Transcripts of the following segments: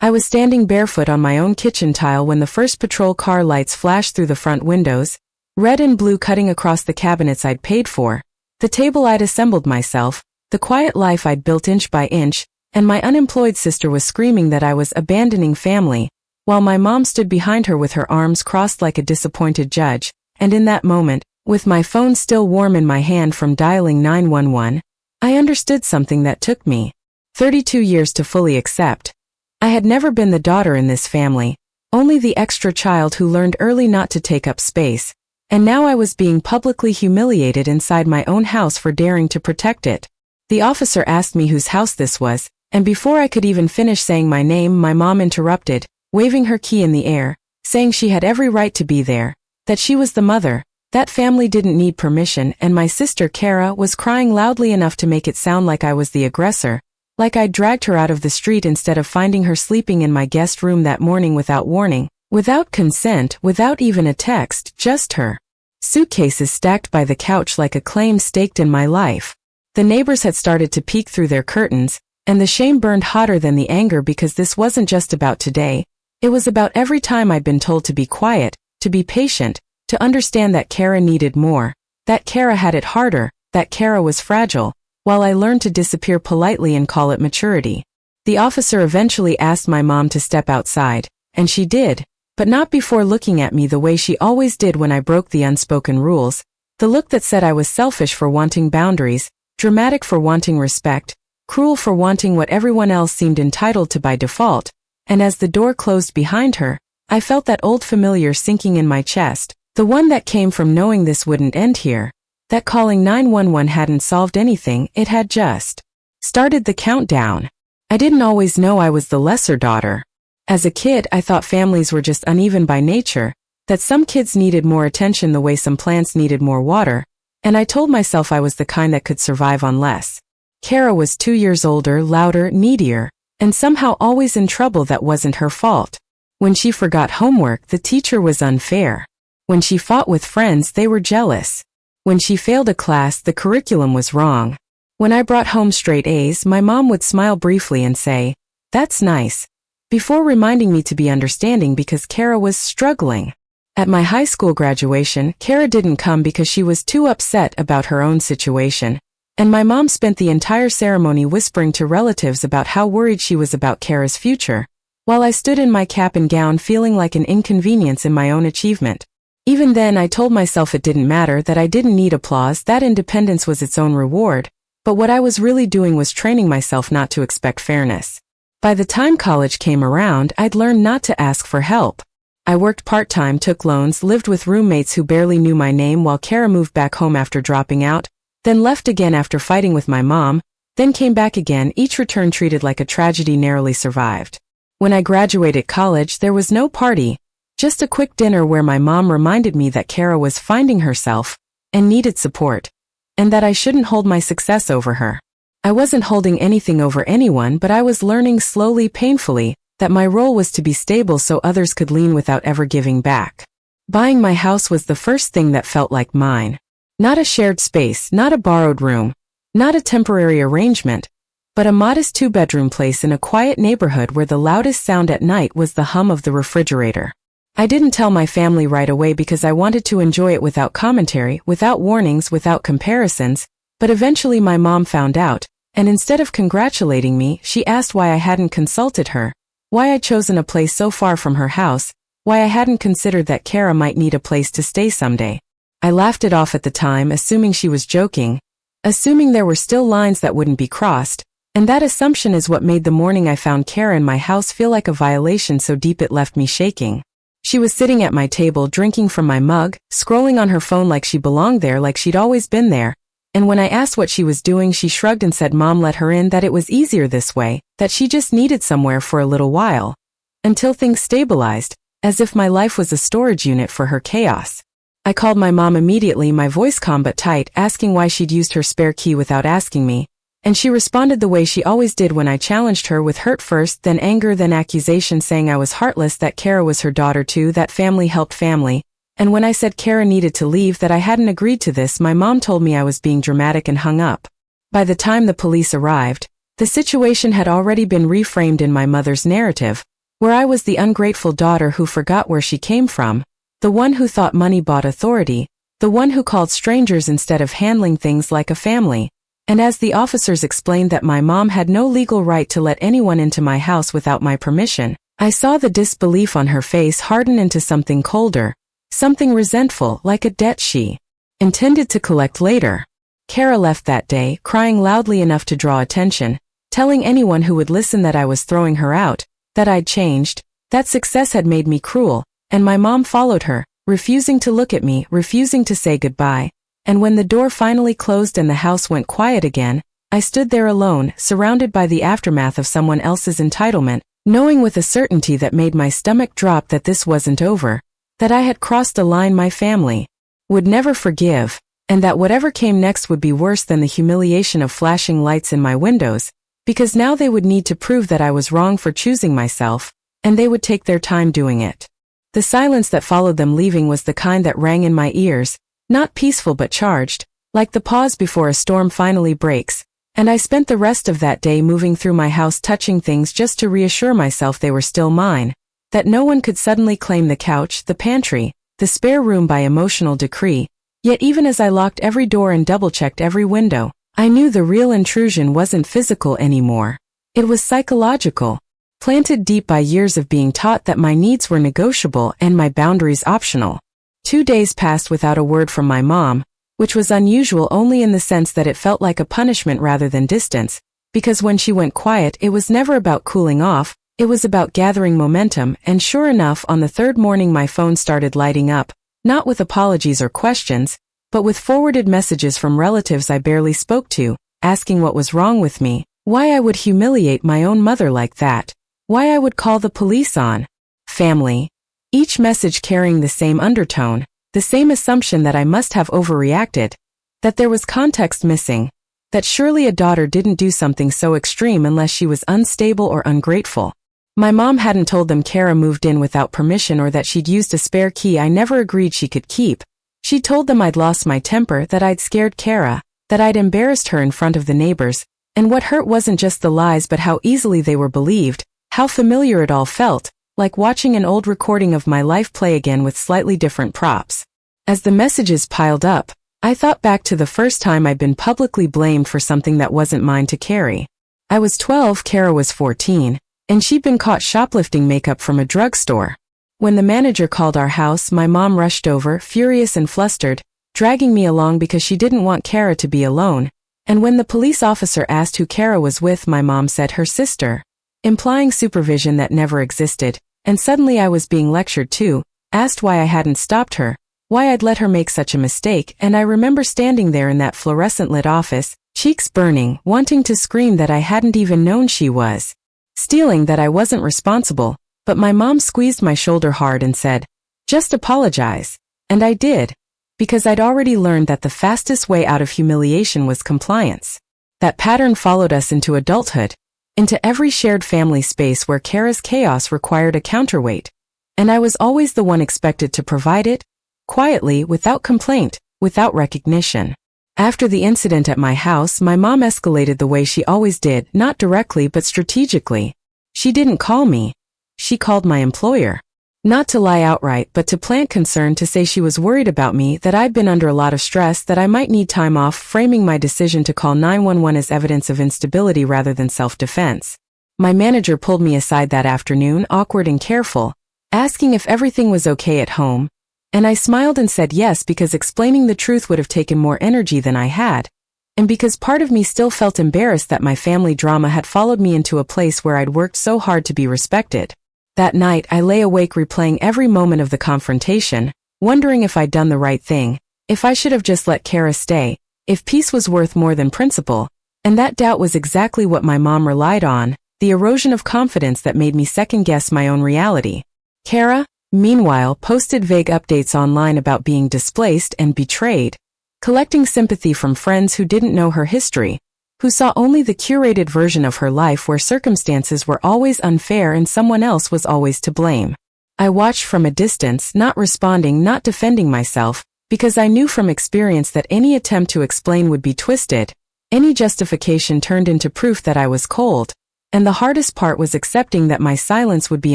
I was standing barefoot on my own kitchen tile when the first patrol car lights flashed through the front windows, red and blue cutting across the cabinets I'd paid for, the table I'd assembled myself, the quiet life I'd built inch by inch, and my unemployed sister was screaming that I was abandoning family, while my mom stood behind her with her arms crossed like a disappointed judge, and in that moment, with my phone still warm in my hand from dialing 911, I understood something that took me 32 years to fully accept. I had never been the daughter in this family, only the extra child who learned early not to take up space, and now I was being publicly humiliated inside my own house for daring to protect it. The officer asked me whose house this was, and before I could even finish saying my name, my mom interrupted, waving her key in the air, saying she had every right to be there, that she was the mother, that family didn't need permission, and my sister Kara was crying loudly enough to make it sound like I was the aggressor, like I'd dragged her out of the street instead of finding her sleeping in my guest room that morning without warning, without consent, without even a text, just her suitcases stacked by the couch like a claim staked in my life. The neighbors had started to peek through their curtains, and the shame burned hotter than the anger because this wasn't just about today, it was about every time I'd been told to be quiet, to be patient, to understand that Kara needed more, that Kara had it harder, that Kara was fragile, while I learned to disappear politely and call it maturity. The officer eventually asked my mom to step outside, and she did, but not before looking at me the way she always did when I broke the unspoken rules, the look that said I was selfish for wanting boundaries, dramatic for wanting respect, cruel for wanting what everyone else seemed entitled to by default, and as the door closed behind her, I felt that old familiar sinking in my chest, the one that came from knowing this wouldn't end here. That calling 911 hadn't solved anything, it had just started the countdown. I didn't always know I was the lesser daughter. As a kid, I thought families were just uneven by nature, that some kids needed more attention the way some plants needed more water, and I told myself I was the kind that could survive on less. Kara was 2 years older, louder, needier, and somehow always in trouble that wasn't her fault. When she forgot homework, the teacher was unfair. When she fought with friends, they were jealous. When she failed a class, the curriculum was wrong. When I brought home straight A's, my mom would smile briefly and say, "That's nice," before reminding me to be understanding because Kara was struggling. At my high school graduation, Kara didn't come because she was too upset about her own situation, and my mom spent the entire ceremony whispering to relatives about how worried she was about Kara's future, while I stood in my cap and gown feeling like an inconvenience in my own achievement. Even then I told myself it didn't matter, that I didn't need applause, that independence was its own reward, but what I was really doing was training myself not to expect fairness. By the time college came around, I'd learned not to ask for help. I worked part-time, took loans, lived with roommates who barely knew my name while Kara moved back home after dropping out, then left again after fighting with my mom, then came back again, each return treated like a tragedy, narrowly survived. When I graduated college, there was no party, just a quick dinner where my mom reminded me that Kara was finding herself and needed support, and that I shouldn't hold my success over her. I wasn't holding anything over anyone, but I was learning slowly, painfully, that my role was to be stable so others could lean without ever giving back. Buying my house was the first thing that felt like mine. Not a shared space, not a borrowed room, not a temporary arrangement, but a modest 2-bedroom place in a quiet neighborhood where the loudest sound at night was the hum of the refrigerator. I didn't tell my family right away because I wanted to enjoy it without commentary, without warnings, without comparisons, but eventually my mom found out, and instead of congratulating me, she asked why I hadn't consulted her, why I'd chosen a place so far from her house, why I hadn't considered that Kara might need a place to stay someday. I laughed it off at the time, assuming she was joking, assuming there were still lines that wouldn't be crossed, and that assumption is what made the morning I found Kara in my house feel like a violation so deep it left me shaking. She was sitting at my table drinking from my mug, scrolling on her phone like she belonged there, like she'd always been there, and when I asked what she was doing, she shrugged and said Mom let her in, that it was easier this way, that she just needed somewhere for a little while, until things stabilized, as if my life was a storage unit for her chaos. I called my mom immediately, my voice calm but tight, asking why she'd used her spare key without asking me, and she responded the way she always did when I challenged her, with hurt first, then anger, then accusation, saying I was heartless, that Kara was her daughter too, that family helped family, and when I said Kara needed to leave, that I hadn't agreed to this, my mom told me I was being dramatic and hung up. By the time the police arrived, the situation had already been reframed in my mother's narrative, where I was the ungrateful daughter who forgot where she came from, the one who thought money bought authority, the one who called strangers instead of handling things like a family. And as the officers explained that my mom had no legal right to let anyone into my house without my permission, I saw the disbelief on her face harden into something colder, something resentful, like a debt she intended to collect later. Kara left that day, crying loudly enough to draw attention, telling anyone who would listen that I was throwing her out, that I'd changed, that success had made me cruel, and my mom followed her, refusing to look at me, refusing to say goodbye. And when the door finally closed and the house went quiet again, I stood there alone, surrounded by the aftermath of someone else's entitlement, knowing with a certainty that made my stomach drop that this wasn't over, that I had crossed a line my family would never forgive, and that whatever came next would be worse than the humiliation of flashing lights in my windows, because now they would need to prove that I was wrong for choosing myself, and they would take their time doing it. The silence that followed them leaving was the kind that rang in my ears, not peaceful but charged, like the pause before a storm finally breaks, and I spent the rest of that day moving through my house touching things just to reassure myself they were still mine, that no one could suddenly claim the couch, the pantry, the spare room by emotional decree. Yet even as I locked every door and double-checked every window, I knew the real intrusion wasn't physical anymore. It was psychological, planted deep by years of being taught that my needs were negotiable and my boundaries optional. 2 days passed without a word from my mom, which was unusual only in the sense that it felt like a punishment rather than distance, because when she went quiet it was never about cooling off, it was about gathering momentum, and sure enough on the third morning my phone started lighting up, not with apologies or questions, but with forwarded messages from relatives I barely spoke to, asking what was wrong with me, why I would humiliate my own mother like that, why I would call the police on family. Each message carrying the same undertone, the same assumption that I must have overreacted, that there was context missing, that surely a daughter didn't do something so extreme unless she was unstable or ungrateful. My mom hadn't told them Kara moved in without permission or that she'd used a spare key I never agreed she could keep. She told them I'd lost my temper, that I'd scared Kara, that I'd embarrassed her in front of the neighbors, and what hurt wasn't just the lies but how easily they were believed, how familiar it all felt, like watching an old recording of my life play again with slightly different props. As the messages piled up, I thought back to the first time I'd been publicly blamed for something that wasn't mine to carry. I was 12, Kara was 14, and she'd been caught shoplifting makeup from a drugstore. When the manager called our house, my mom rushed over, furious and flustered, dragging me along because she didn't want Kara to be alone, and when the police officer asked who Kara was with, my mom said her sister, implying supervision that never existed, and suddenly I was being lectured too, asked why I hadn't stopped her, why I'd let her make such a mistake, and I remember standing there in that fluorescent-lit office, cheeks burning, wanting to scream that I hadn't even known she was stealing, that I wasn't responsible, but my mom squeezed my shoulder hard and said, "Just apologize." And I did, because I'd already learned that the fastest way out of humiliation was compliance. That pattern followed us into adulthood, into every shared family space where Kara's chaos required a counterweight, and I was always the one expected to provide it, quietly, without complaint, without recognition. After the incident at my house, my mom escalated the way she always did, not directly but strategically. She didn't call me. She called my employer. Not to lie outright, but to plant concern, to say she was worried about me, that I'd been under a lot of stress, that I might need time off, framing my decision to call 911 as evidence of instability rather than self-defense. My manager pulled me aside that afternoon, awkward and careful, asking if everything was okay at home, and I smiled and said yes, because explaining the truth would have taken more energy than I had, and because part of me still felt embarrassed that my family drama had followed me into a place where I'd worked so hard to be respected. That night I lay awake replaying every moment of the confrontation, wondering if I'd done the right thing, if I should have just let Kara stay, if peace was worth more than principle, and that doubt was exactly what my mom relied on, the erosion of confidence that made me second-guess my own reality. Kara, meanwhile, posted vague updates online about being displaced and betrayed, collecting sympathy from friends who didn't know her history, who saw only the curated version of her life where circumstances were always unfair and someone else was always to blame. I watched from a distance, not responding, not defending myself, because I knew from experience that any attempt to explain would be twisted, any justification turned into proof that I was cold, And the hardest part was accepting that my silence would be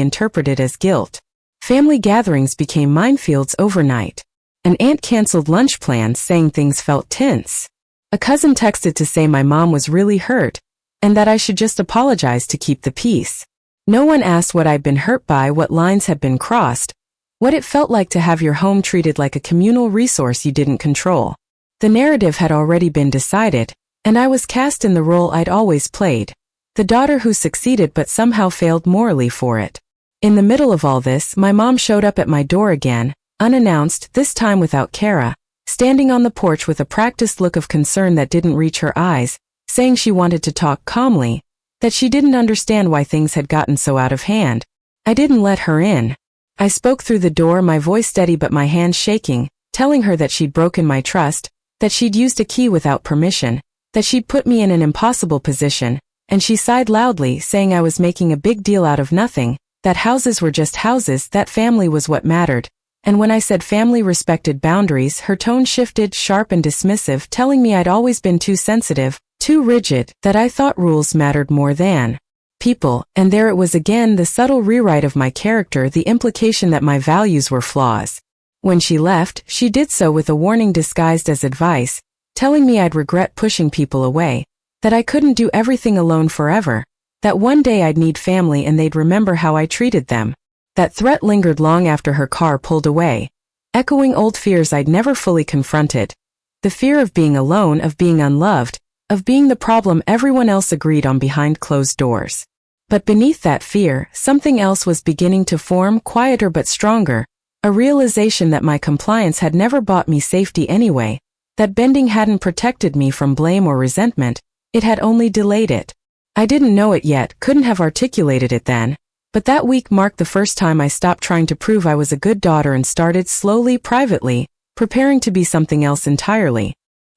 interpreted as guilt. Family gatherings became minefields overnight. An aunt canceled lunch plans saying things felt tense. A cousin texted to say my mom was really hurt, and that I should just apologize to keep the peace. No one asked what I'd been hurt by, what lines had been crossed, what it felt like to have your home treated like a communal resource you didn't control. The narrative had already been decided, and I was cast in the role I'd always played, the daughter who succeeded but somehow failed morally for it. In the middle of all this, my mom showed up at my door again, unannounced, this time without Kara, standing on the porch with a practiced look of concern that didn't reach her eyes, saying she wanted to talk calmly, that she didn't understand why things had gotten so out of hand. I didn't let her in. I spoke through the door, my voice steady but my hands shaking, telling her that she'd broken my trust, that she'd used a key without permission, that she'd put me in an impossible position, and she sighed loudly, saying I was making a big deal out of nothing, that houses were just houses, that family was what mattered. And when I said family respected boundaries, her tone shifted, sharp and dismissive, telling me I'd always been too sensitive, too rigid, that I thought rules mattered more than people. And there it was again, the subtle rewrite of my character, the implication that my values were flaws. When she left, she did so with a warning disguised as advice, telling me I'd regret pushing people away, that I couldn't do everything alone forever, that one day I'd need family and they'd remember how I treated them. That threat lingered long after her car pulled away, echoing old fears I'd never fully confronted. The fear of being alone, of being unloved, of being the problem everyone else agreed on behind closed doors. But beneath that fear, something else was beginning to form, quieter but stronger, a realization that my compliance had never bought me safety anyway, that bending hadn't protected me from blame or resentment, it had only delayed it. I didn't know it yet, couldn't have articulated it then, but that week marked the first time I stopped trying to prove I was a good daughter and started slowly, privately, preparing to be something else entirely.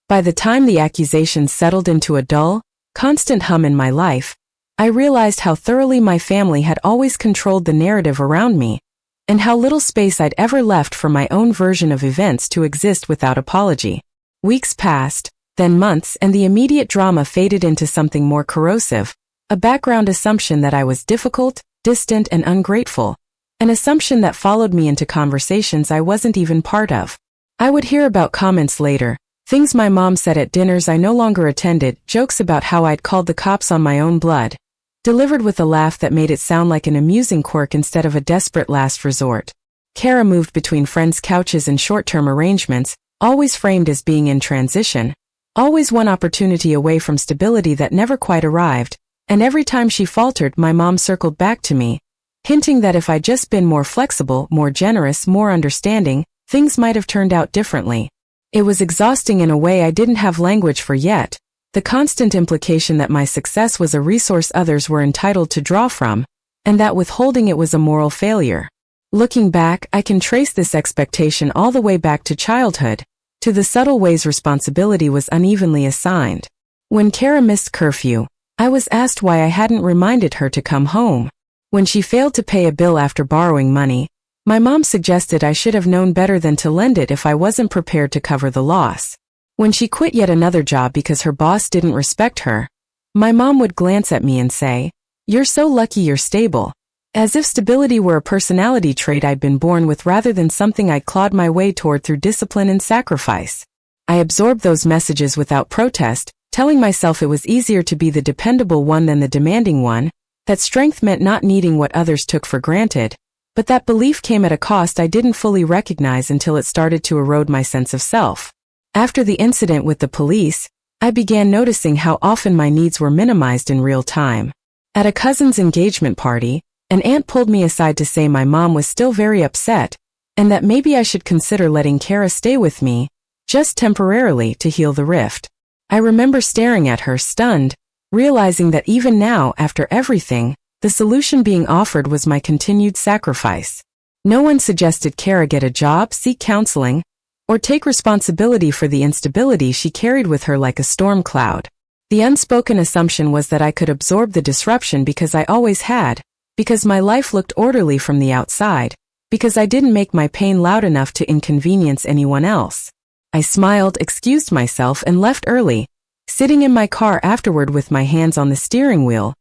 By the time the accusations settled into a dull, constant hum in my life, I realized how thoroughly my family had always controlled the narrative around me, and how little space I'd ever left for my own version of events to exist without apology. Weeks passed, then months, and the immediate drama faded into something more corrosive, a background assumption that I was difficult, distant, and ungrateful, an assumption that followed me into conversations I wasn't even part of. I would hear about comments later, things my mom said at dinners I no longer attended, jokes about how I'd called the cops on my own blood, delivered with a laugh that made it sound like an amusing quirk instead of a desperate last resort. Kara moved between friends' couches and short-term arrangements, always framed as being in transition, always one opportunity away from stability that never quite arrived, and every time she faltered, my mom circled back to me, hinting that if I'd just been more flexible, more generous, more understanding, things might have turned out differently. It was exhausting in a way I didn't have language for yet, the constant implication that my success was a resource others were entitled to draw from, and that withholding it was a moral failure. Looking back, I can trace this expectation all the way back to childhood, to the subtle ways responsibility was unevenly assigned. When Kara missed curfew, I was asked why I hadn't reminded her to come home. When she failed to pay a bill after borrowing money, my mom suggested I should have known better than to lend it if I wasn't prepared to cover the loss. When she quit yet another job because her boss didn't respect her, my mom would glance at me and say, "You're so lucky you're stable," as if stability were a personality trait I'd been born with rather than something I clawed my way toward through discipline and sacrifice. I absorbed those messages without protest, telling myself it was easier to be the dependable one than the demanding one, that strength meant not needing what others took for granted, but that belief came at a cost I didn't fully recognize until it started to erode my sense of self. After the incident with the police, I began noticing how often my needs were minimized in real time. At a cousin's engagement party, an aunt pulled me aside to say my mom was still very upset, and that maybe I should consider letting Kara stay with me, just temporarily, to heal the rift. I remember staring at her, stunned, realizing that even now, after everything, the solution being offered was my continued sacrifice. No one suggested Kara get a job, seek counseling, or take responsibility for the instability she carried with her like a storm cloud. The unspoken assumption was that I could absorb the disruption because I always had, because my life looked orderly from the outside, because I didn't make my pain loud enough to inconvenience anyone else. I smiled, excused myself, and left early, sitting in my car afterward with my hands on the steering wheel,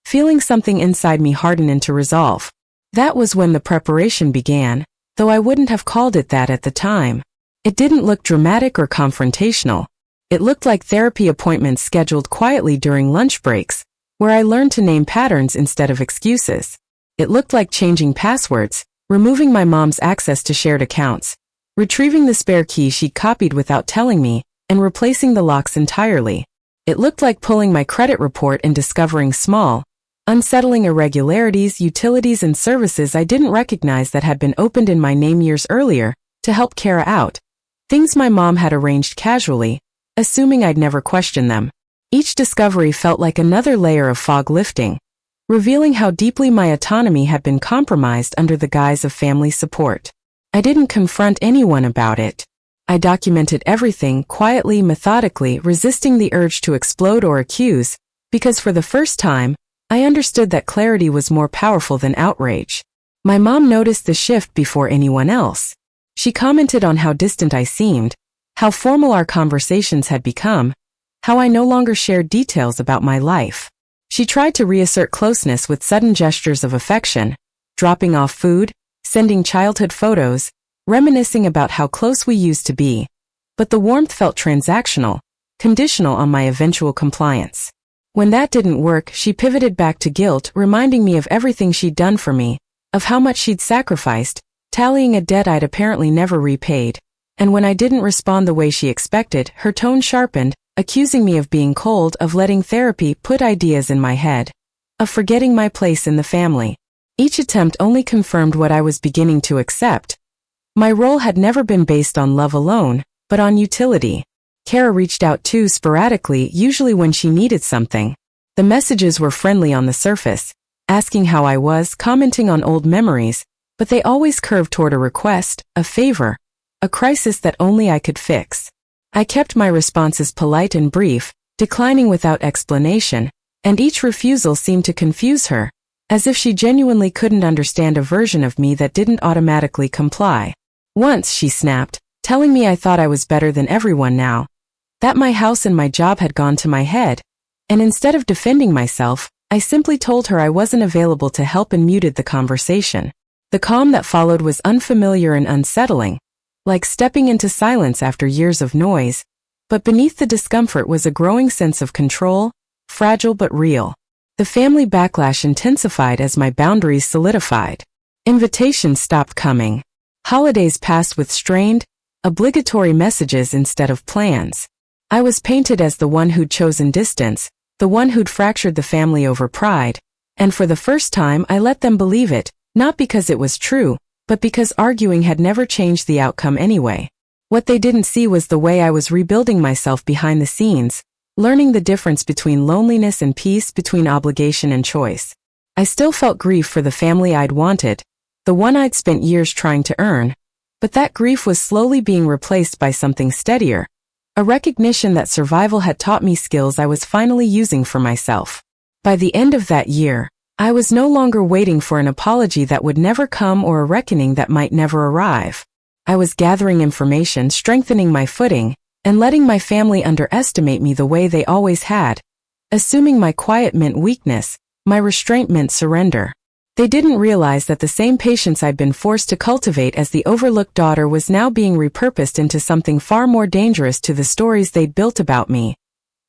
feeling something inside me harden into resolve. That was when the preparation began, though I wouldn't have called it that at the time. It didn't look dramatic or confrontational. It looked like therapy appointments scheduled quietly during lunch breaks, where I learned to name patterns instead of excuses. It looked like changing passwords, removing my mom's access to shared accounts, retrieving the spare key she'd copied without telling me, and replacing the locks entirely. It looked like pulling my credit report and discovering small, unsettling irregularities, utilities, and services I didn't recognize that had been opened in my name years earlier to help Kara out. Things my mom had arranged casually, assuming I'd never question them. Each discovery felt like another layer of fog lifting, revealing how deeply my autonomy had been compromised under the guise of family support. I didn't confront anyone about it. I documented everything quietly, methodically, resisting the urge to explode or accuse, because for the first time, I understood that clarity was more powerful than outrage. My mom noticed the shift before anyone else. She commented on how distant I seemed, how formal our conversations had become, how I no longer shared details about my life. She tried to reassert closeness with sudden gestures of affection, dropping off food, sending childhood photos, reminiscing about how close we used to be. But the warmth felt transactional, conditional on my eventual compliance. When that didn't work, she pivoted back to guilt, reminding me of everything she'd done for me, of how much she'd sacrificed, tallying a debt I'd apparently never repaid. And when I didn't respond the way she expected, her tone sharpened, accusing me of being cold, of letting therapy put ideas in my head, of forgetting my place in the family. Each attempt only confirmed what I was beginning to accept. My role had never been based on love alone, but on utility. Kara reached out too, sporadically, usually when she needed something. The messages were friendly on the surface, asking how I was, commenting on old memories, but they always curved toward a request, a favor, a crisis that only I could fix. I kept my responses polite and brief, declining without explanation, and each refusal seemed to confuse her, as if she genuinely couldn't understand a version of me that didn't automatically comply. Once she snapped, telling me I thought I was better than everyone now, that my house and my job had gone to my head, and instead of defending myself, I simply told her I wasn't available to help and muted the conversation. The calm that followed was unfamiliar and unsettling, like stepping into silence after years of noise, but beneath the discomfort was a growing sense of control, fragile but real. The family backlash intensified as my boundaries solidified. Invitations stopped coming. Holidays passed with strained, obligatory messages instead of plans. I was painted as the one who'd chosen distance, the one who'd fractured the family over pride, and for the first time I let them believe it, not because it was true, but because arguing had never changed the outcome anyway. What they didn't see was the way I was rebuilding myself behind the scenes, learning the difference between loneliness and peace, between obligation and choice. I still felt grief for the family I'd wanted, the one I'd spent years trying to earn, but that grief was slowly being replaced by something steadier, a recognition that survival had taught me skills I was finally using for myself. By the end of that year, I was no longer waiting for an apology that would never come or a reckoning that might never arrive. I was gathering information, strengthening my footing, and letting my family underestimate me the way they always had, assuming my quiet meant weakness, my restraint meant surrender. They didn't realize that the same patience I'd been forced to cultivate as the overlooked daughter was now being repurposed into something far more dangerous to the stories they'd built about me.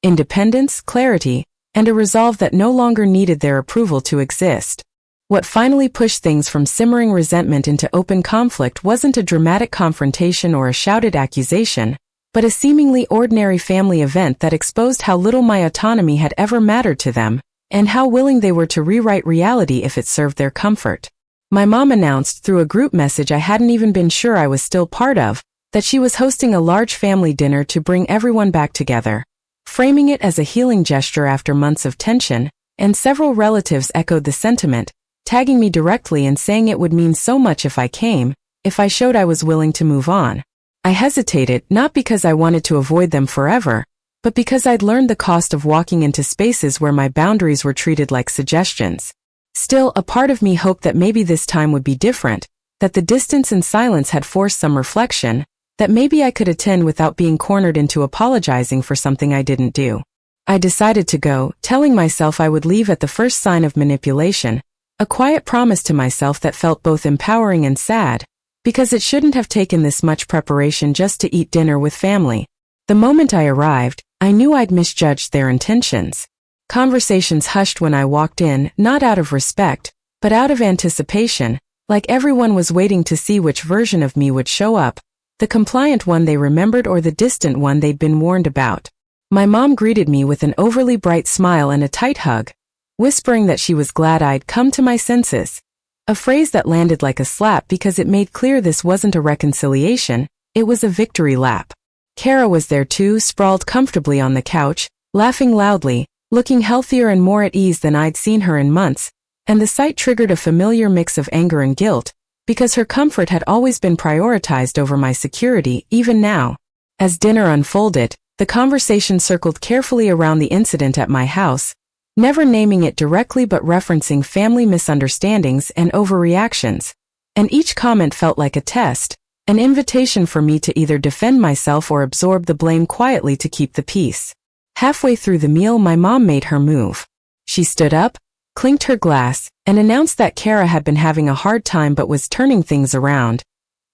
Independence, clarity, and a resolve that no longer needed their approval to exist. What finally pushed things from simmering resentment into open conflict wasn't a dramatic confrontation or a shouted accusation, but a seemingly ordinary family event that exposed how little my autonomy had ever mattered to them, and how willing they were to rewrite reality if it served their comfort. My mom announced through a group message I hadn't even been sure I was still part of, that she was hosting a large family dinner to bring everyone back together, framing it as a healing gesture after months of tension, and several relatives echoed the sentiment, tagging me directly and saying it would mean so much if I came, if I showed I was willing to move on. I hesitated, not because I wanted to avoid them forever, but because I'd learned the cost of walking into spaces where my boundaries were treated like suggestions. Still, a part of me hoped that maybe this time would be different, that the distance and silence had forced some reflection, that maybe I could attend without being cornered into apologizing for something I didn't do. I decided to go, telling myself I would leave at the first sign of manipulation, a quiet promise to myself that felt both empowering and sad, because it shouldn't have taken this much preparation just to eat dinner with family. The moment I arrived, I knew I'd misjudged their intentions. Conversations hushed when I walked in, not out of respect, but out of anticipation, like everyone was waiting to see which version of me would show up, the compliant one they remembered or the distant one they'd been warned about. My mom greeted me with an overly bright smile and a tight hug, whispering that she was glad I'd come to my senses. A phrase that landed like a slap because it made clear this wasn't a reconciliation, it was a victory lap. Kara was there too, sprawled comfortably on the couch, laughing loudly, looking healthier and more at ease than I'd seen her in months, and the sight triggered a familiar mix of anger and guilt, because her comfort had always been prioritized over my security, even now. As dinner unfolded, the conversation circled carefully around the incident at my house, never naming it directly but referencing family misunderstandings and overreactions, and each comment felt like a test, an invitation for me to either defend myself or absorb the blame quietly to keep the peace. Halfway through the meal, my mom made her move. She stood up, clinked her glass, and announced that Kara had been having a hard time but was turning things around,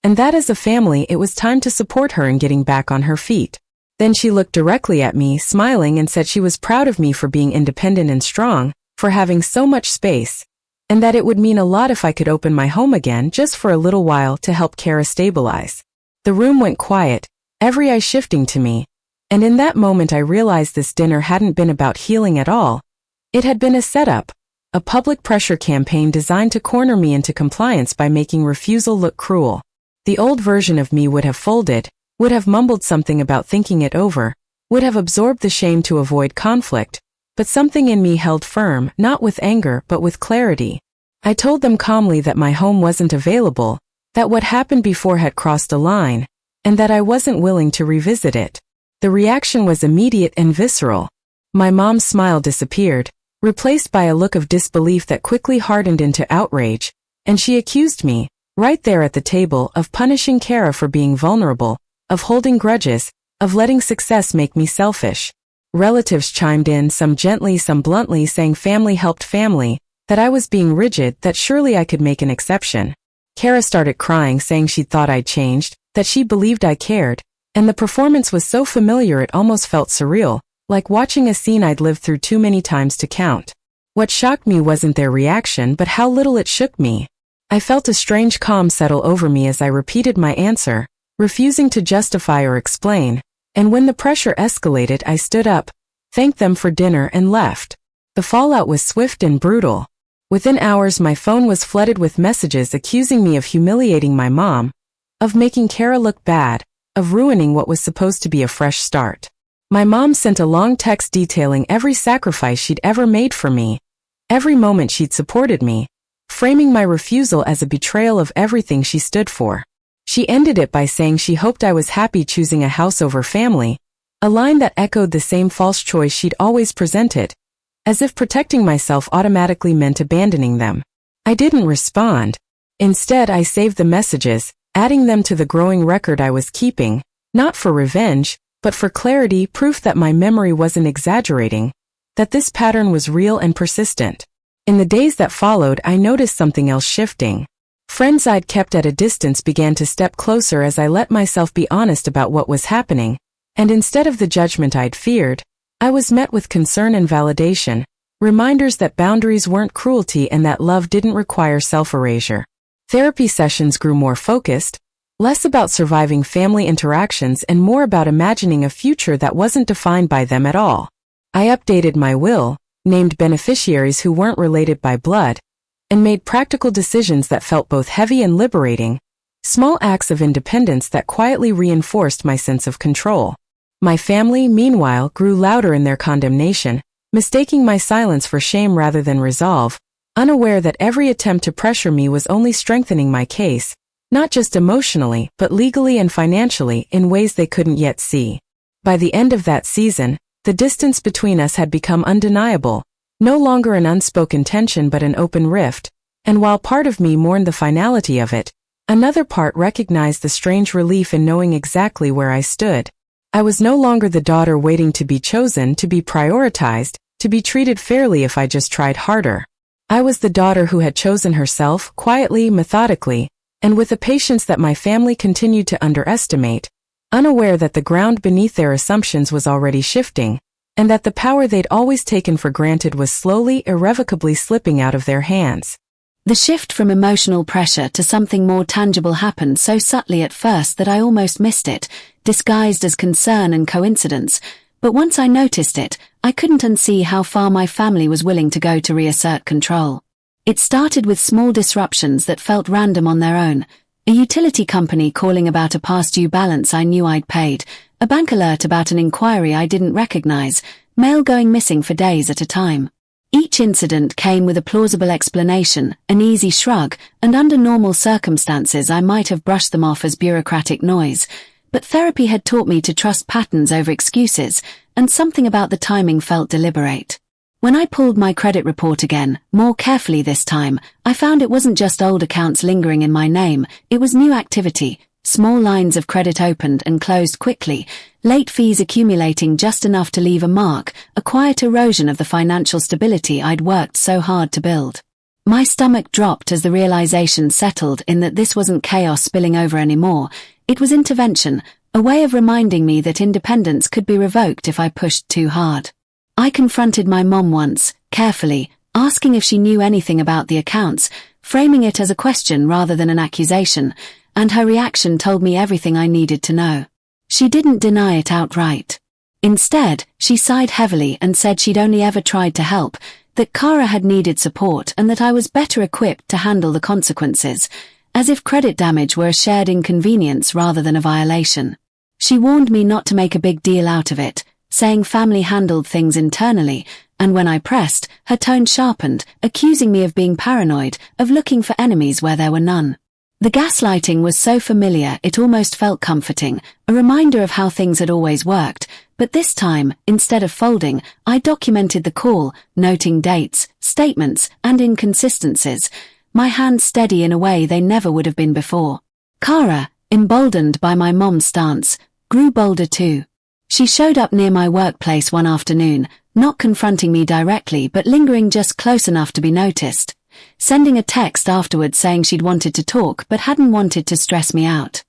and that as a family it was time to support her in getting back on her feet. Then she looked directly at me, smiling, and said she was proud of me for being independent and strong, for having so much space, and that it would mean a lot if I could open my home again just for a little while to help Kara stabilize. The room went quiet, every eye shifting to me, and in that moment I realized this dinner hadn't been about healing at all. It had been a setup, a public pressure campaign designed to corner me into compliance by making refusal look cruel. The old version of me would have folded, would have mumbled something about thinking it over, would have absorbed the shame to avoid conflict, but something in me held firm, not with anger but with clarity. I told them calmly that my home wasn't available, that what happened before had crossed a line, and that I wasn't willing to revisit it. The reaction was immediate and visceral. My mom's smile disappeared, replaced by a look of disbelief that quickly hardened into outrage, and she accused me, right there at the table, of punishing Kara for being vulnerable, of holding grudges, of letting success make me selfish. Relatives chimed in, some gently, some bluntly, saying family helped family, that I was being rigid, that surely I could make an exception. Kara started crying, saying she thought I'd changed, that she believed I cared, and the performance was so familiar it almost felt surreal, like watching a scene I'd lived through too many times to count. What shocked me wasn't their reaction but how little it shook me. I felt a strange calm settle over me as I repeated my answer, refusing to justify or explain, and when the pressure escalated I stood up, thanked them for dinner and left. The fallout was swift and brutal. Within hours my phone was flooded with messages accusing me of humiliating my mom, of making Kara look bad, of ruining what was supposed to be a fresh start. My mom sent a long text detailing every sacrifice she'd ever made for me, every moment she'd supported me, framing my refusal as a betrayal of everything she stood for. She ended it by saying she hoped I was happy choosing a house over family, a line that echoed the same false choice she'd always presented, as if protecting myself automatically meant abandoning them. I didn't respond. Instead, I saved the messages, adding them to the growing record I was keeping, not for revenge, but for clarity, proof that my memory wasn't exaggerating, that this pattern was real and persistent. In the days that followed, I noticed something else shifting. Friends I'd kept at a distance began to step closer as I let myself be honest about what was happening, and instead of the judgment I'd feared, I was met with concern and validation, reminders that boundaries weren't cruelty and that love didn't require self-erasure. Therapy sessions grew more focused, less about surviving family interactions and more about imagining a future that wasn't defined by them at all. I updated my will, named beneficiaries who weren't related by blood, and made practical decisions that felt both heavy and liberating, small acts of independence that quietly reinforced my sense of control. My family, meanwhile, grew louder in their condemnation, mistaking my silence for shame rather than resolve, unaware that every attempt to pressure me was only strengthening my case, not just emotionally, but legally and financially, in ways they couldn't yet see. By the end of that season, the distance between us had become undeniable, no longer an unspoken tension but an open rift, and while part of me mourned the finality of it, another part recognized the strange relief in knowing exactly where I stood. I was no longer the daughter waiting to be chosen, to be prioritized, to be treated fairly if I just tried harder. I was the daughter who had chosen herself, quietly, methodically, and with a patience that my family continued to underestimate, unaware that the ground beneath their assumptions was already shifting, and that the power they'd always taken for granted was slowly, irrevocably slipping out of their hands. The shift from emotional pressure to something more tangible happened so subtly at first that I almost missed it, disguised as concern and coincidence, but once I noticed it, I couldn't unsee how far my family was willing to go to reassert control. It started with small disruptions that felt random on their own. A utility company calling about a past due balance I knew I'd paid, a bank alert about an inquiry I didn't recognize, mail going missing for days at a time. Each incident came with a plausible explanation, an easy shrug, and under normal circumstances I might have brushed them off as bureaucratic noise. But therapy had taught me to trust patterns over excuses, and something about the timing felt deliberate. When I pulled my credit report again, more carefully this time, I found it wasn't just old accounts lingering in my name, it was new activity, small lines of credit opened and closed quickly, late fees accumulating just enough to leave a mark, a quiet erosion of the financial stability I'd worked so hard to build. My stomach dropped as the realization settled in that this wasn't chaos spilling over anymore, it was intervention, a way of reminding me that independence could be revoked if I pushed too hard. I confronted my mom once, carefully, asking if she knew anything about the accounts, framing it as a question rather than an accusation, and her reaction told me everything I needed to know. She didn't deny it outright. Instead, she sighed heavily and said she'd only ever tried to help, that Kara had needed support and that I was better equipped to handle the consequences, as if credit damage were a shared inconvenience rather than a violation. She warned me not to make a big deal out of it, saying family handled things internally, and when I pressed, her tone sharpened, accusing me of being paranoid, of looking for enemies where there were none. The gaslighting was so familiar it almost felt comforting, a reminder of how things had always worked, but this time, instead of folding, I documented the call, noting dates, statements, and inconsistencies, my hands steady in a way they never would have been before. Kara, emboldened by my mom's stance, grew bolder too. She showed up near my workplace one afternoon, not confronting me directly but lingering just close enough to be noticed, sending a text afterwards saying she'd wanted to talk but hadn't wanted to stress me out.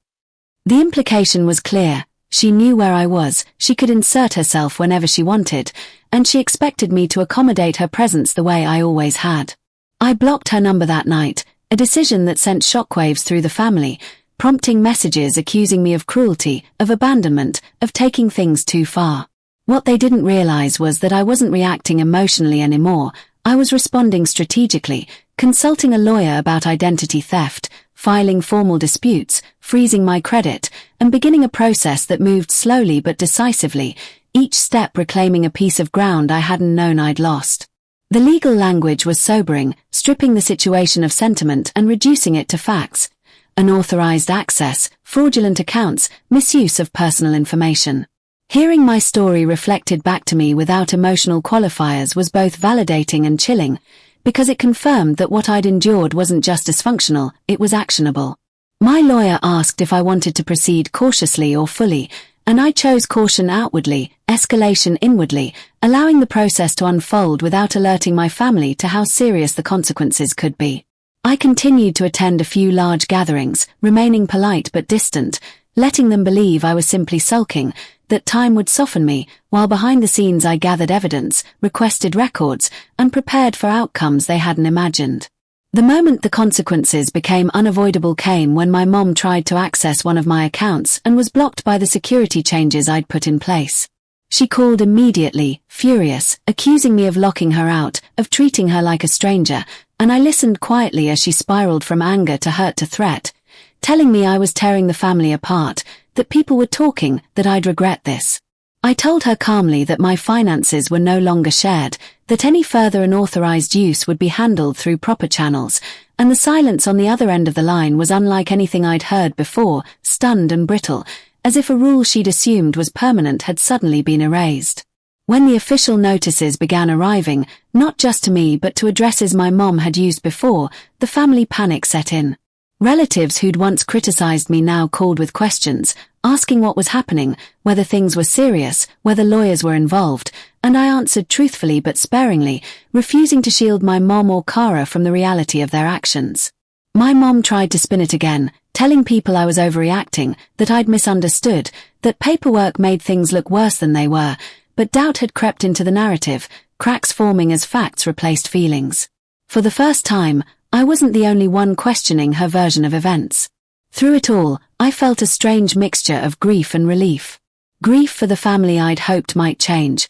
The implication was clear. She knew where I was, she could insert herself whenever she wanted, and she expected me to accommodate her presence the way I always had. I blocked her number that night, a decision that sent shockwaves through the family, prompting messages accusing me of cruelty, of abandonment, of taking things too far. What they didn't realize was that I wasn't reacting emotionally anymore, I was responding strategically, consulting a lawyer about identity theft, filing formal disputes, freezing my credit, and beginning a process that moved slowly but decisively, each step reclaiming a piece of ground I hadn't known I'd lost. The legal language was sobering, stripping the situation of sentiment and reducing it to facts. Unauthorized access, fraudulent accounts, misuse of personal information. Hearing my story reflected back to me without emotional qualifiers was both validating and chilling, because it confirmed that what I'd endured wasn't just dysfunctional, it was actionable. My lawyer asked if I wanted to proceed cautiously or fully, and I chose caution outwardly, escalation inwardly, allowing the process to unfold without alerting my family to how serious the consequences could be. I continued to attend a few large gatherings, remaining polite but distant, letting them believe I was simply sulking, that time would soften me, while behind the scenes I gathered evidence, requested records, and prepared for outcomes they hadn't imagined. The moment the consequences became unavoidable came when my mom tried to access one of my accounts and was blocked by the security changes I'd put in place. She called immediately, furious, accusing me of locking her out, of treating her like a stranger, and I listened quietly as she spiraled from anger to hurt to threat, telling me I was tearing the family apart, that people were talking, that I'd regret this. I told her calmly that my finances were no longer shared, that any further unauthorized use would be handled through proper channels, and the silence on the other end of the line was unlike anything I'd heard before, stunned and brittle, as if a rule she'd assumed was permanent had suddenly been erased. When the official notices began arriving, not just to me but to addresses my mom had used before, the family panic set in. Relatives who'd once criticized me now called with questions, asking what was happening, whether things were serious, whether lawyers were involved, and I answered truthfully but sparingly, refusing to shield my mom or Kara from the reality of their actions. My mom tried to spin it again, telling people I was overreacting, that I'd misunderstood, that paperwork made things look worse than they were, but doubt had crept into the narrative, cracks forming as facts replaced feelings. For the first time, I wasn't the only one questioning her version of events. Through it all, I felt a strange mixture of grief and relief. Grief for the family I'd hoped might change.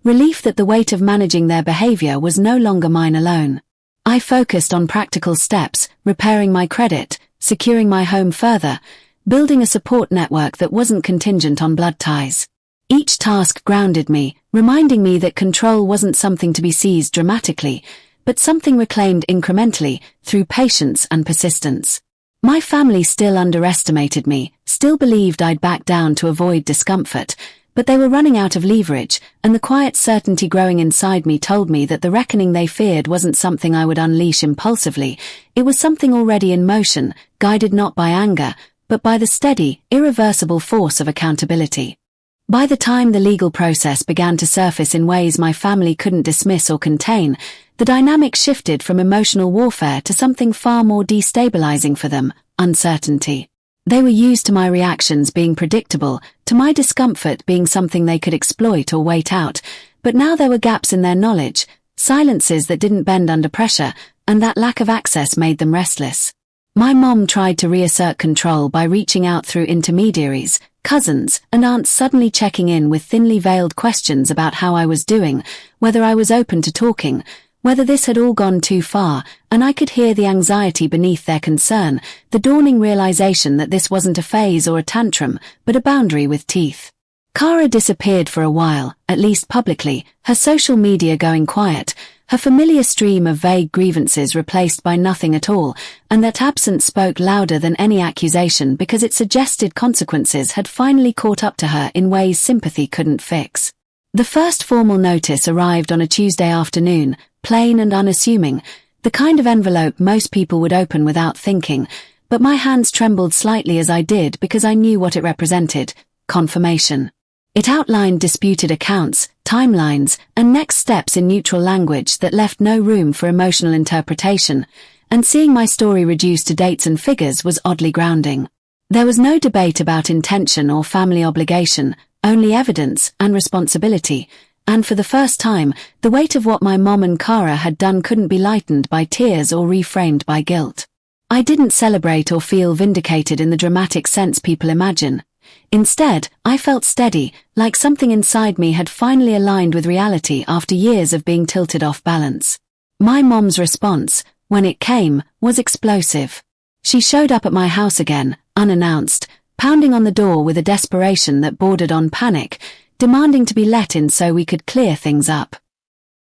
Relief that the weight of managing their behavior was no longer mine alone. I focused on practical steps, repairing my credit, securing my home further, building a support network that wasn't contingent on blood ties. Each task grounded me, reminding me that control wasn't something to be seized dramatically, but something reclaimed incrementally, through patience and persistence. My family still underestimated me, still believed I'd back down to avoid discomfort, but they were running out of leverage, and the quiet certainty growing inside me told me that the reckoning they feared wasn't something I would unleash impulsively, it was something already in motion, guided not by anger, but by the steady, irreversible force of accountability. By the time the legal process began to surface in ways my family couldn't dismiss or contain, the dynamic shifted from emotional warfare to something far more destabilizing for them, uncertainty. They were used to my reactions being predictable, to my discomfort being something they could exploit or wait out, but now there were gaps in their knowledge, silences that didn't bend under pressure, and that lack of access made them restless. My mom tried to reassert control by reaching out through intermediaries, cousins, and aunts, suddenly checking in with thinly veiled questions about how I was doing, whether I was open to talking, whether this had all gone too far, and I could hear the anxiety beneath their concern, the dawning realization that this wasn't a phase or a tantrum, but a boundary with teeth. Kara disappeared for a while, at least publicly, her social media going quiet, her familiar stream of vague grievances replaced by nothing at all, and that absence spoke louder than any accusation because it suggested consequences had finally caught up to her in ways sympathy couldn't fix. The first formal notice arrived on a Tuesday afternoon, plain and unassuming, the kind of envelope most people would open without thinking, but my hands trembled slightly as I did because I knew what it represented: confirmation. It outlined disputed accounts, timelines, and next steps in neutral language that left no room for emotional interpretation, and seeing my story reduced to dates and figures was oddly grounding. There was no debate about intention or family obligation, only evidence and responsibility, and for the first time, the weight of what my mom and Kara had done couldn't be lightened by tears or reframed by guilt. I didn't celebrate or feel vindicated in the dramatic sense people imagine. Instead, I felt steady, like something inside me had finally aligned with reality after years of being tilted off balance. My mom's response, when it came, was explosive. She showed up at my house again, unannounced, pounding on the door with a desperation that bordered on panic, demanding to be let in so we could clear things up.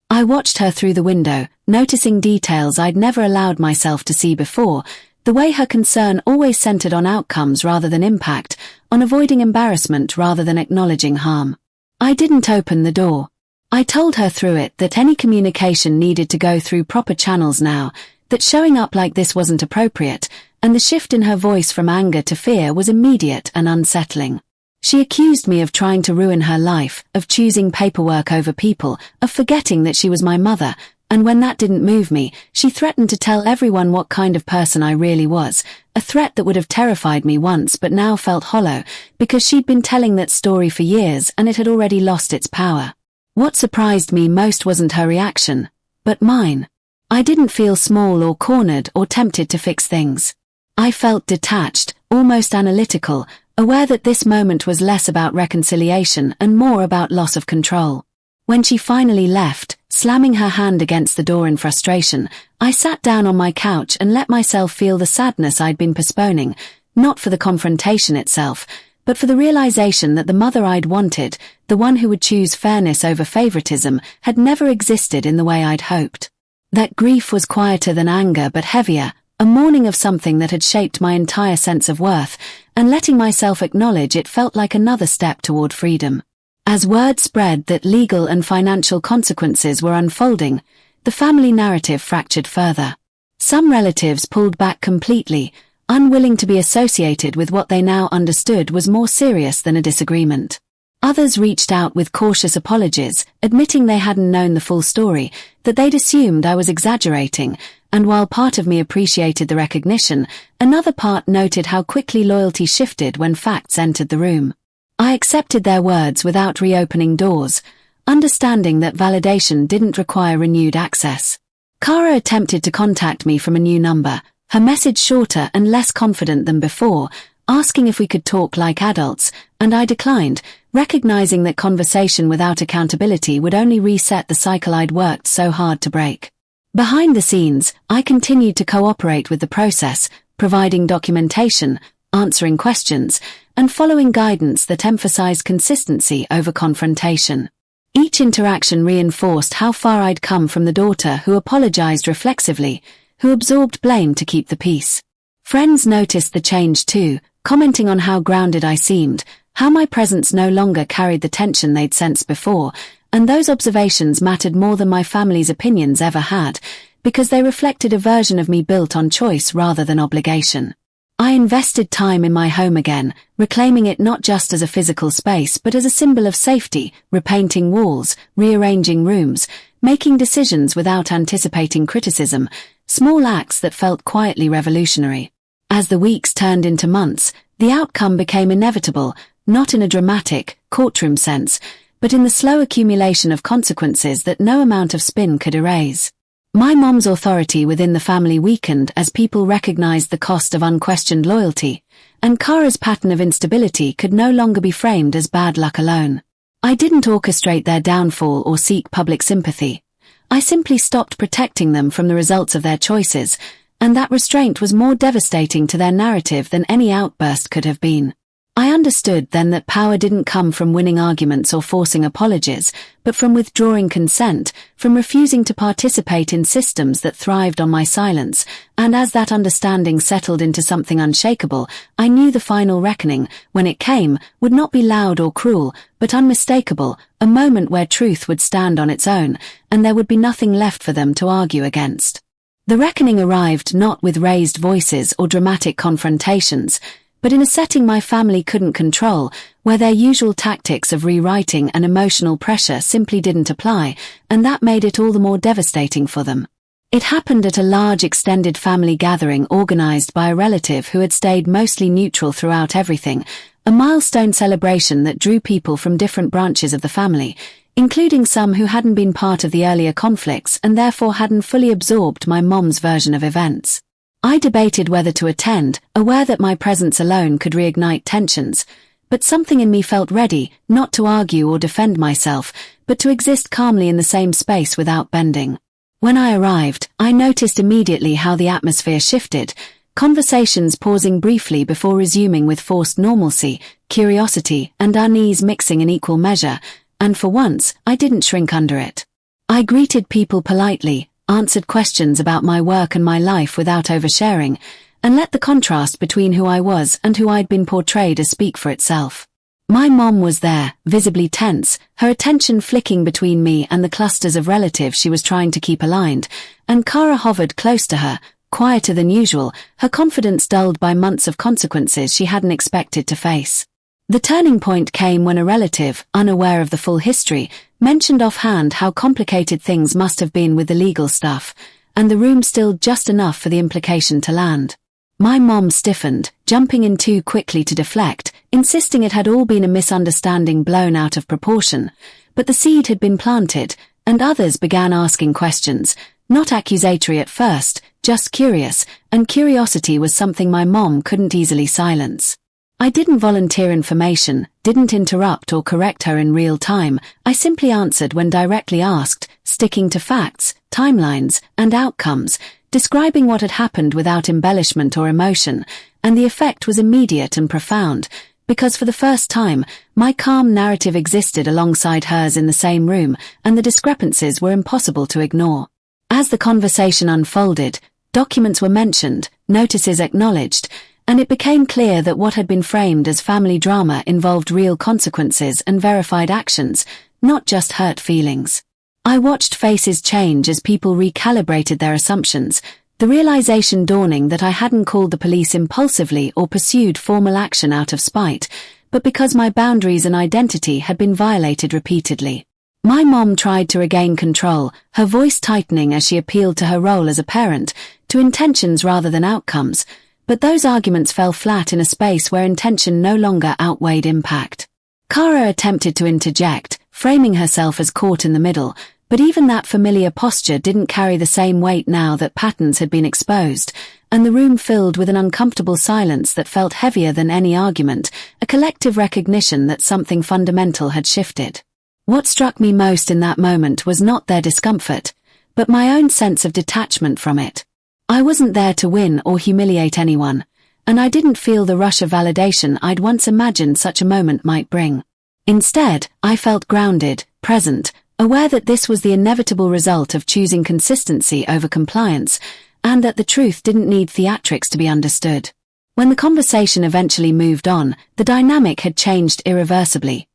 I watched her through the window, noticing details I'd never allowed myself to see before, the way her concern always centered on outcomes rather than impact, on avoiding embarrassment rather than acknowledging harm. I didn't open the door. I told her through it that any communication needed to go through proper channels now, that showing up like this wasn't appropriate, and the shift in her voice from anger to fear was immediate and unsettling. She accused me of trying to ruin her life, of choosing paperwork over people, of forgetting that she was my mother, and when that didn't move me, she threatened to tell everyone what kind of person I really was, a threat that would have terrified me once but now felt hollow, because she'd been telling that story for years and it had already lost its power. What surprised me most wasn't her reaction, but mine. I didn't feel small or cornered or tempted to fix things. I felt detached, almost analytical, aware that this moment was less about reconciliation and more about loss of control. When she finally left, slamming her hand against the door in frustration, I sat down on my couch and let myself feel the sadness I'd been postponing, not for the confrontation itself, but for the realization that the mother I'd wanted, the one who would choose fairness over favoritism, had never existed in the way I'd hoped. That grief was quieter than anger but heavier, a mourning of something that had shaped my entire sense of worth, and letting myself acknowledge it felt like another step toward freedom. As word spread that legal and financial consequences were unfolding, the family narrative fractured further. Some relatives pulled back completely, unwilling to be associated with what they now understood was more serious than a disagreement. Others reached out with cautious apologies, admitting they hadn't known the full story, that they'd assumed I was exaggerating, and while part of me appreciated the recognition, another part noted how quickly loyalty shifted when facts entered the room. I accepted their words without reopening doors, understanding that validation didn't require renewed access. Kara attempted to contact me from a new number, her message shorter and less confident than before, asking if we could talk like adults, and I declined, recognizing that conversation without accountability would only reset the cycle I'd worked so hard to break. Behind the scenes, I continued to cooperate with the process, providing documentation, answering questions, and following guidance that emphasized consistency over confrontation. Each interaction reinforced how far I'd come from the daughter who apologized reflexively, who absorbed blame to keep the peace. Friends noticed the change too, commenting on how grounded I seemed, how my presence no longer carried the tension they'd sensed before, and those observations mattered more than my family's opinions ever had, because they reflected a version of me built on choice rather than obligation. I invested time in my home again, reclaiming it not just as a physical space but as a symbol of safety, repainting walls, rearranging rooms, making decisions without anticipating criticism, small acts that felt quietly revolutionary. As the weeks turned into months, the outcome became inevitable, not in a dramatic, courtroom sense, but in the slow accumulation of consequences that no amount of spin could erase. My mom's authority within the family weakened as people recognized the cost of unquestioned loyalty, and Kara's pattern of instability could no longer be framed as bad luck alone. I didn't orchestrate their downfall or seek public sympathy. I simply stopped protecting them from the results of their choices, and that restraint was more devastating to their narrative than any outburst could have been. I understood then that power didn't come from winning arguments or forcing apologies, but from withdrawing consent, from refusing to participate in systems that thrived on my silence, and as that understanding settled into something unshakable, I knew the final reckoning, when it came, would not be loud or cruel, but unmistakable, a moment where truth would stand on its own, and there would be nothing left for them to argue against. The reckoning arrived not with raised voices or dramatic confrontations, but in a setting my family couldn't control, where their usual tactics of rewriting and emotional pressure simply didn't apply, and that made it all the more devastating for them. It happened at a large extended family gathering organized by a relative who had stayed mostly neutral throughout everything, a milestone celebration that drew people from different branches of the family, including some who hadn't been part of the earlier conflicts and therefore hadn't fully absorbed my mom's version of events. I debated whether to attend, aware that my presence alone could reignite tensions, but something in me felt ready, not to argue or defend myself, but to exist calmly in the same space without bending. When I arrived, I noticed immediately how the atmosphere shifted, conversations pausing briefly before resuming with forced normalcy, curiosity and unease mixing in equal measure, and for once, I didn't shrink under it. I greeted people politely, answered questions about my work and my life without oversharing, and let the contrast between who I was and who I'd been portrayed as speak for itself. My mom was there, visibly tense, her attention flicking between me and the clusters of relatives she was trying to keep aligned, and Kara hovered close to her, quieter than usual, her confidence dulled by months of consequences she hadn't expected to face. The turning point came when a relative, unaware of the full history, mentioned offhand how complicated things must have been with the legal stuff, and the room stilled just enough for the implication to land. My mom stiffened, jumping in too quickly to deflect, insisting it had all been a misunderstanding blown out of proportion, but the seed had been planted, and others began asking questions, not accusatory at first, just curious, and curiosity was something my mom couldn't easily silence. I didn't volunteer information, didn't interrupt or correct her in real time, I simply answered when directly asked, sticking to facts, timelines, and outcomes, describing what had happened without embellishment or emotion, and the effect was immediate and profound, because for the first time, my calm narrative existed alongside hers in the same room, and the discrepancies were impossible to ignore. As the conversation unfolded, documents were mentioned, notices acknowledged, and it became clear that what had been framed as family drama involved real consequences and verified actions, not just hurt feelings. I watched faces change as people recalibrated their assumptions, the realization dawning that I hadn't called the police impulsively or pursued formal action out of spite, but because my boundaries and identity had been violated repeatedly. My mom tried to regain control, her voice tightening as she appealed to her role as a parent, to intentions rather than outcomes, but those arguments fell flat in a space where intention no longer outweighed impact. Kara attempted to interject, framing herself as caught in the middle, but even that familiar posture didn't carry the same weight now that patterns had been exposed, and the room filled with an uncomfortable silence that felt heavier than any argument, a collective recognition that something fundamental had shifted. What struck me most in that moment was not their discomfort, but my own sense of detachment from it. I wasn't there to win or humiliate anyone, and I didn't feel the rush of validation I'd once imagined such a moment might bring. Instead, I felt grounded, present, aware that this was the inevitable result of choosing consistency over compliance, and that the truth didn't need theatrics to be understood. When the conversation eventually moved on, the dynamic had changed irreversibly.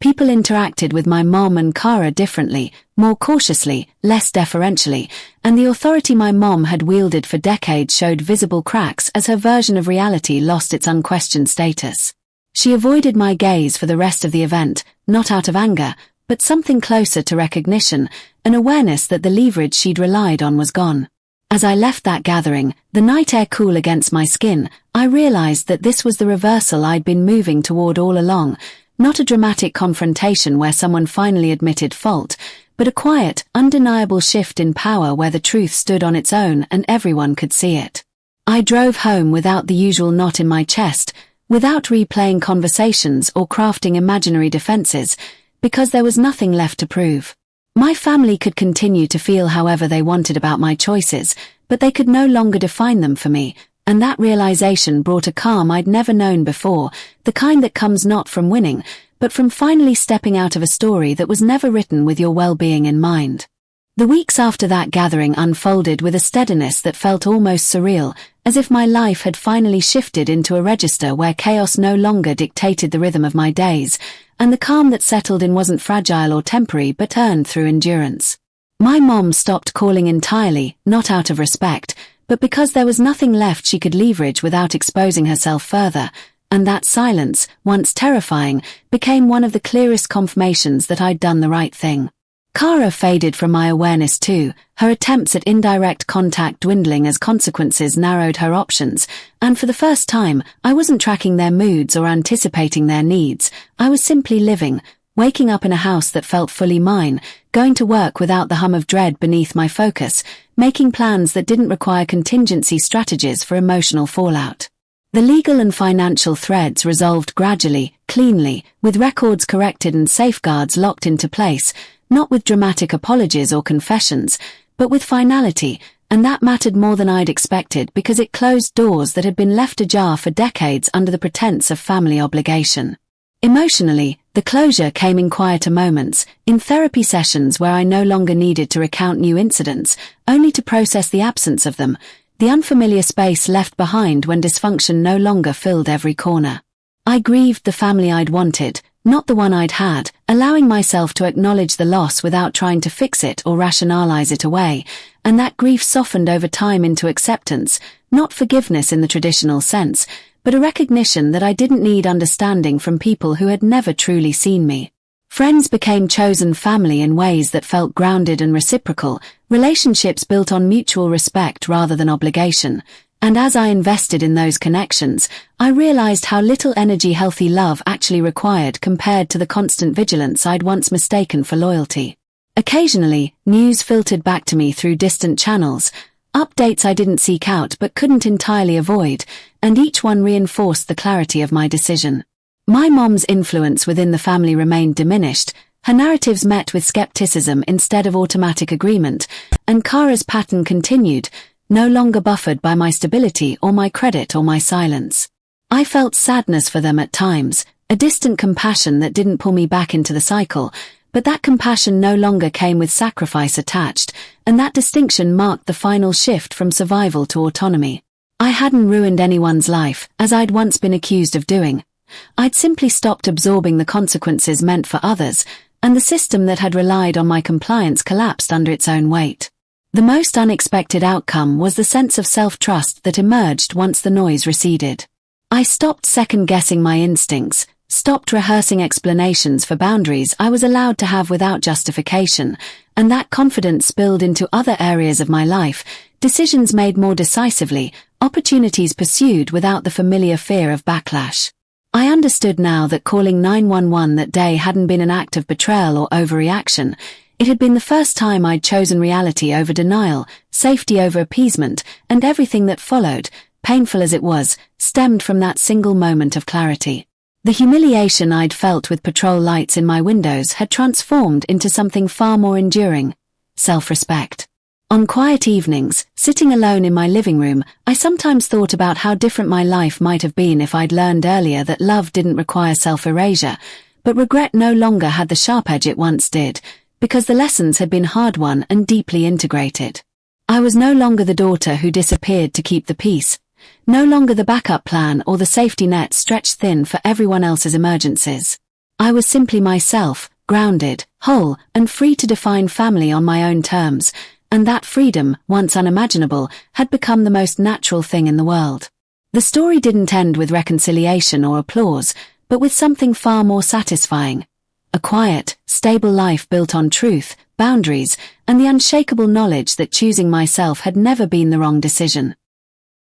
People interacted with my mom and Kara differently, more cautiously, less deferentially, and the authority my mom had wielded for decades showed visible cracks as her version of reality lost its unquestioned status. She avoided my gaze for the rest of the event, not out of anger, but something closer to recognition, an awareness that the leverage she'd relied on was gone. As I left that gathering, the night air cool against my skin, I realized that this was the reversal I'd been moving toward all along, not a dramatic confrontation where someone finally admitted fault, but a quiet, undeniable shift in power where the truth stood on its own and everyone could see it. I drove home without the usual knot in my chest, without replaying conversations or crafting imaginary defenses, because there was nothing left to prove. My family could continue to feel however they wanted about my choices, but they could no longer define them for me, and that realization brought a calm I'd never known before, the kind that comes not from winning, but from finally stepping out of a story that was never written with your well-being in mind. The weeks after that gathering unfolded with a steadiness that felt almost surreal, as if my life had finally shifted into a register where chaos no longer dictated the rhythm of my days, and the calm that settled in wasn't fragile or temporary but earned through endurance. My mom stopped calling entirely, not out of respect, but because there was nothing left she could leverage without exposing herself further, and that silence, once terrifying, became one of the clearest confirmations that I'd done the right thing. Kara faded from my awareness too, her attempts at indirect contact dwindling as consequences narrowed her options, and for the first time, I wasn't tracking their moods or anticipating their needs. I was simply living, waking up in a house that felt fully mine, going to work without the hum of dread beneath my focus, making plans that didn't require contingency strategies for emotional fallout. The legal and financial threads resolved gradually, cleanly, with records corrected and safeguards locked into place, not with dramatic apologies or confessions, but with finality, and that mattered more than I'd expected because it closed doors that had been left ajar for decades under the pretense of family obligation. Emotionally, the closure came in quieter moments, in therapy sessions where I no longer needed to recount new incidents, only to process the absence of them, the unfamiliar space left behind when dysfunction no longer filled every corner. I grieved the family I'd wanted, not the one I'd had, allowing myself to acknowledge the loss without trying to fix it or rationalize it away, and that grief softened over time into acceptance, not forgiveness in the traditional sense, but a recognition that I didn't need understanding from people who had never truly seen me. Friends became chosen family in ways that felt grounded and reciprocal, relationships built on mutual respect rather than obligation, and as I invested in those connections, I realized how little energy healthy love actually required compared to the constant vigilance I'd once mistaken for loyalty. Occasionally, news filtered back to me through distant channels, updates I didn't seek out but couldn't entirely avoid, and each one reinforced the clarity of my decision. My mom's influence within the family remained diminished, her narratives met with skepticism instead of automatic agreement, and Kara's pattern continued, no longer buffered by my stability or my credit or my silence. I felt sadness for them at times, a distant compassion that didn't pull me back into the cycle, but that compassion no longer came with sacrifice attached, and that distinction marked the final shift from survival to autonomy. I hadn't ruined anyone's life, as I'd once been accused of doing. I'd simply stopped absorbing the consequences meant for others, and the system that had relied on my compliance collapsed under its own weight. The most unexpected outcome was the sense of self-trust that emerged once the noise receded. I stopped second-guessing my instincts, stopped rehearsing explanations for boundaries I was allowed to have without justification, and that confidence spilled into other areas of my life, decisions made more decisively, opportunities pursued without the familiar fear of backlash. I understood now that calling 911 that day hadn't been an act of betrayal or overreaction. It had been the first time I'd chosen reality over denial, safety over appeasement, and everything that followed, painful as it was, stemmed from that single moment of clarity. The humiliation I'd felt with patrol lights in my windows had transformed into something far more enduring: self-respect. On quiet evenings, sitting alone in my living room, I sometimes thought about how different my life might have been if I'd learned earlier that love didn't require self-erasure, but regret no longer had the sharp edge it once did, because the lessons had been hard-won and deeply integrated. I was no longer the daughter who disappeared to keep the peace, no longer the backup plan or the safety net stretched thin for everyone else's emergencies. I was simply myself, grounded, whole, and free to define family on my own terms, and that freedom, once unimaginable, had become the most natural thing in the world. The story didn't end with reconciliation or applause, but with something far more satisfying: a quiet, stable life built on truth, boundaries, and the unshakable knowledge that choosing myself had never been the wrong decision.